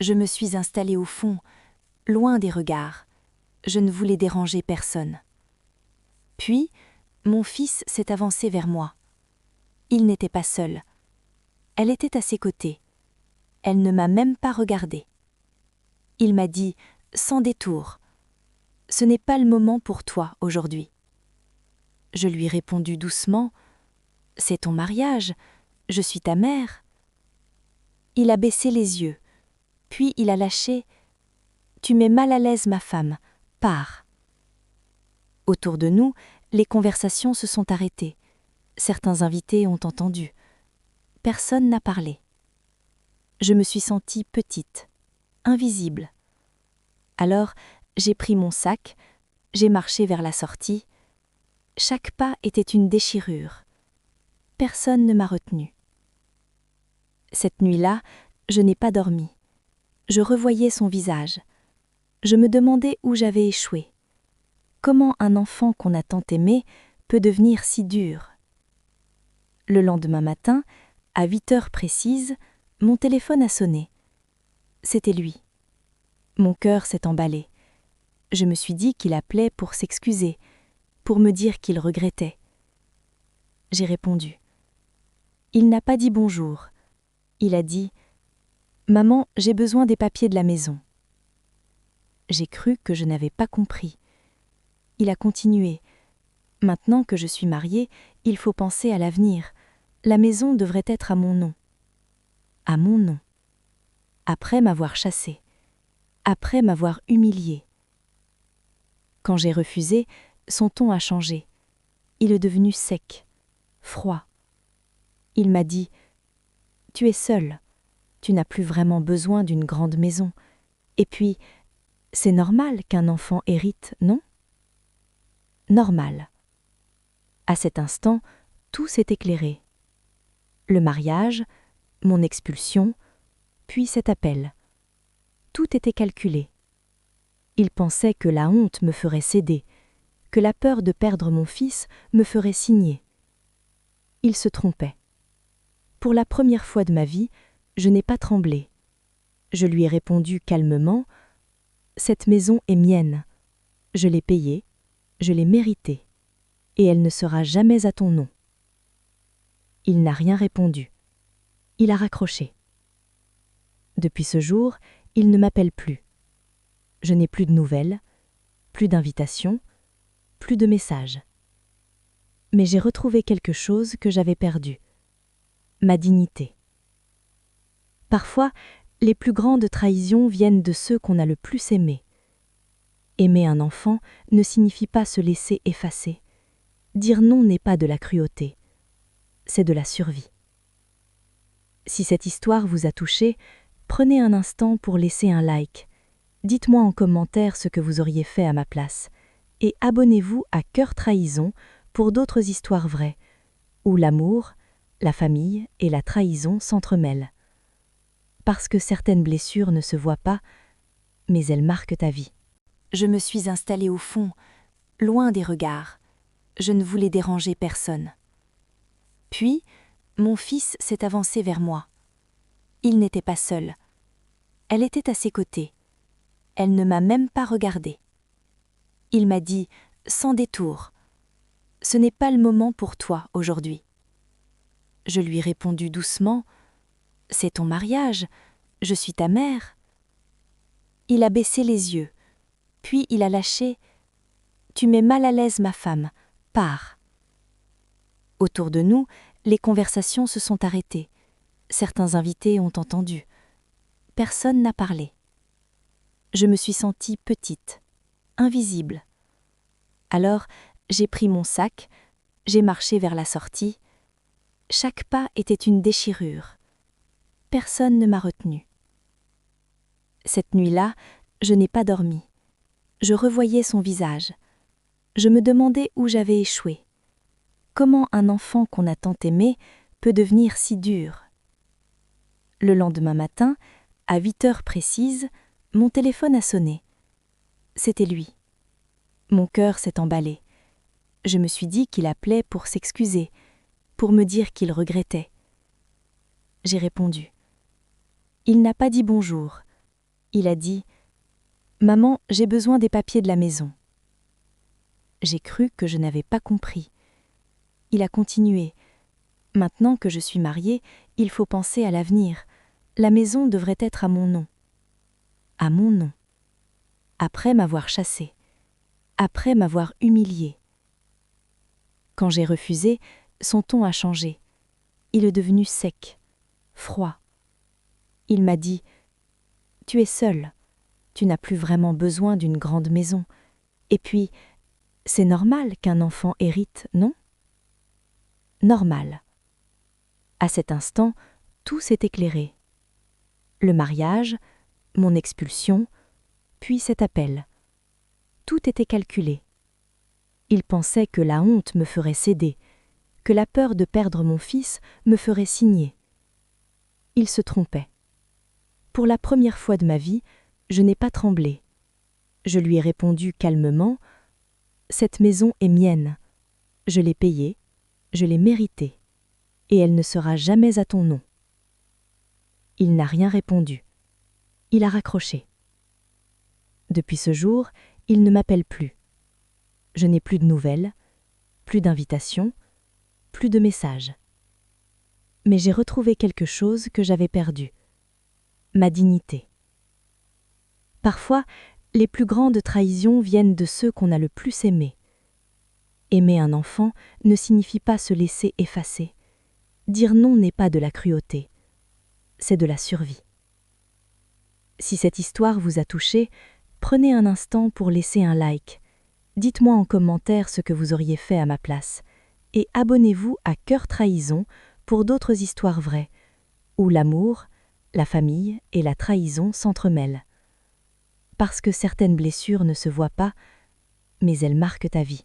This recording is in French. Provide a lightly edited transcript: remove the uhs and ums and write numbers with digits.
Je me suis installée au fond, loin des regards. Je ne voulais déranger personne. Puis, mon fils s'est avancé vers moi. Il n'était pas seul. Elle était à ses côtés. Elle ne m'a même pas regardée. Il m'a dit, sans détour, « Ce n'est pas le moment pour toi aujourd'hui. » Je lui ai répondu doucement, « C'est ton mariage, je suis ta mère. » Il a baissé les yeux, puis il a lâché, « Tu mets mal à l'aise ma femme, pars. » Autour de nous, les conversations se sont arrêtées. Certains invités ont entendu. Personne n'a parlé. Je me suis sentie petite, invisible. Alors, j'ai pris mon sac, j'ai marché vers la sortie. Chaque pas était une déchirure. Personne ne m'a retenue. Cette nuit-là, je n'ai pas dormi. Je revoyais son visage. Je me demandais où j'avais échoué. Comment un enfant qu'on a tant aimé peut devenir si dur? Le lendemain matin, à 8 heures précises, mon téléphone a sonné. C'était lui. Mon cœur s'est emballé. Je me suis dit qu'il appelait pour s'excuser, pour me dire qu'il regrettait. J'ai répondu. Il n'a pas dit bonjour. Il a dit « Maman, j'ai besoin des papiers de la maison. » J'ai cru que je n'avais pas compris. Il a continué. « Maintenant que je suis mariée, il faut penser à l'avenir. La maison devrait être à mon nom. » À mon nom. Après m'avoir chassée. Après m'avoir humiliée. Quand j'ai refusé, son ton a changé. Il est devenu sec, froid. Il m'a dit « Tu es seule. Tu n'as plus vraiment besoin d'une grande maison. Et puis, c'est normal qu'un enfant hérite, non ? » Normal. À cet instant, tout s'est éclairé. Le mariage, mon expulsion, puis cet appel. Tout était calculé. Il pensait que la honte me ferait céder, que la peur de perdre mon fils me ferait signer. Il se trompait. Pour la première fois de ma vie, je n'ai pas tremblé. Je lui ai répondu calmement « Cette maison est mienne. Je l'ai payée, je l'ai méritée, et elle ne sera jamais à ton nom. » Il n'a rien répondu. Il a raccroché. Depuis ce jour, il ne m'appelle plus. Je n'ai plus de nouvelles, plus d'invitations, plus de messages. Mais j'ai retrouvé quelque chose que j'avais perdu. Ma dignité. Parfois, les plus grandes trahisons viennent de ceux qu'on a le plus aimés. Aimer un enfant ne signifie pas se laisser effacer. Dire non n'est pas de la cruauté, c'est de la survie. Si cette histoire vous a touché, prenez un instant pour laisser un like. Dites-moi en commentaire ce que vous auriez fait à ma place. Et abonnez-vous à Cœur Trahison pour d'autres histoires vraies, où l'amour, la famille et la trahison s'entremêlent. Parce que certaines blessures ne se voient pas, mais elles marquent ta vie. Je me suis installée au fond, loin des regards. Je ne voulais déranger personne. Puis, mon fils s'est avancé vers moi. Il n'était pas seul. Elle était à ses côtés. Elle ne m'a même pas regardée. Il m'a dit, sans détour, « Ce n'est pas le moment pour toi aujourd'hui. » Je lui ai répondu doucement, « C'est ton mariage, je suis ta mère. » Il a baissé les yeux, puis il a lâché, « Tu mets mal à l'aise ma femme, pars. » Autour de nous, les conversations se sont arrêtées. Certains invités ont entendu. Personne n'a parlé. Je me suis sentie petite, invisible. Alors, j'ai pris mon sac, j'ai marché vers la sortie. Chaque pas était une déchirure. Personne ne m'a retenue. Cette nuit-là, je n'ai pas dormi. Je revoyais son visage. Je me demandais où j'avais échoué. Comment un enfant qu'on a tant aimé peut devenir si dur? Le lendemain matin, à 8 heures précises, mon téléphone a sonné. C'était lui. Mon cœur s'est emballé. Je me suis dit qu'il appelait pour s'excuser, pour me dire qu'il regrettait. J'ai répondu. Il n'a pas dit bonjour. Il a dit « Maman, j'ai besoin des papiers de la maison ». J'ai cru que je n'avais pas compris. Il a continué « Maintenant que je suis mariée, il faut penser à l'avenir. La maison devrait être à mon nom. » À mon nom. Après m'avoir chassée. Après m'avoir humiliée. Quand j'ai refusé, son ton a changé. Il est devenu sec, froid. Il m'a dit « Tu es seule. Tu n'as plus vraiment besoin d'une grande maison. Et puis, c'est normal qu'un enfant hérite, non ?» Normal. À cet instant, tout s'est éclairé. Le mariage, mon expulsion, puis cet appel. Tout était calculé. Il pensait que la honte me ferait céder, que la peur de perdre mon fils me ferait signer. Il se trompait. Pour la première fois de ma vie, je n'ai pas tremblé. Je lui ai répondu calmement « Cette maison est mienne. Je l'ai payée, je l'ai méritée, et elle ne sera jamais à ton nom. » Il n'a rien répondu. Il a raccroché. Depuis ce jour, il ne m'appelle plus. Je n'ai plus de nouvelles, plus d'invitations, plus de messages. Mais j'ai retrouvé quelque chose que j'avais perdu. Ma dignité. Parfois, les plus grandes trahisons viennent de ceux qu'on a le plus aimés. Aimer un enfant ne signifie pas se laisser effacer. Dire non n'est pas de la cruauté, c'est de la survie. Si cette histoire vous a touché, prenez un instant pour laisser un like. Dites-moi en commentaire ce que vous auriez fait à ma place. Et abonnez-vous à Cœur Trahison pour d'autres histoires vraies, où l'amour, la famille et la trahison s'entremêlent. Parce que certaines blessures ne se voient pas, mais elles marquent ta vie.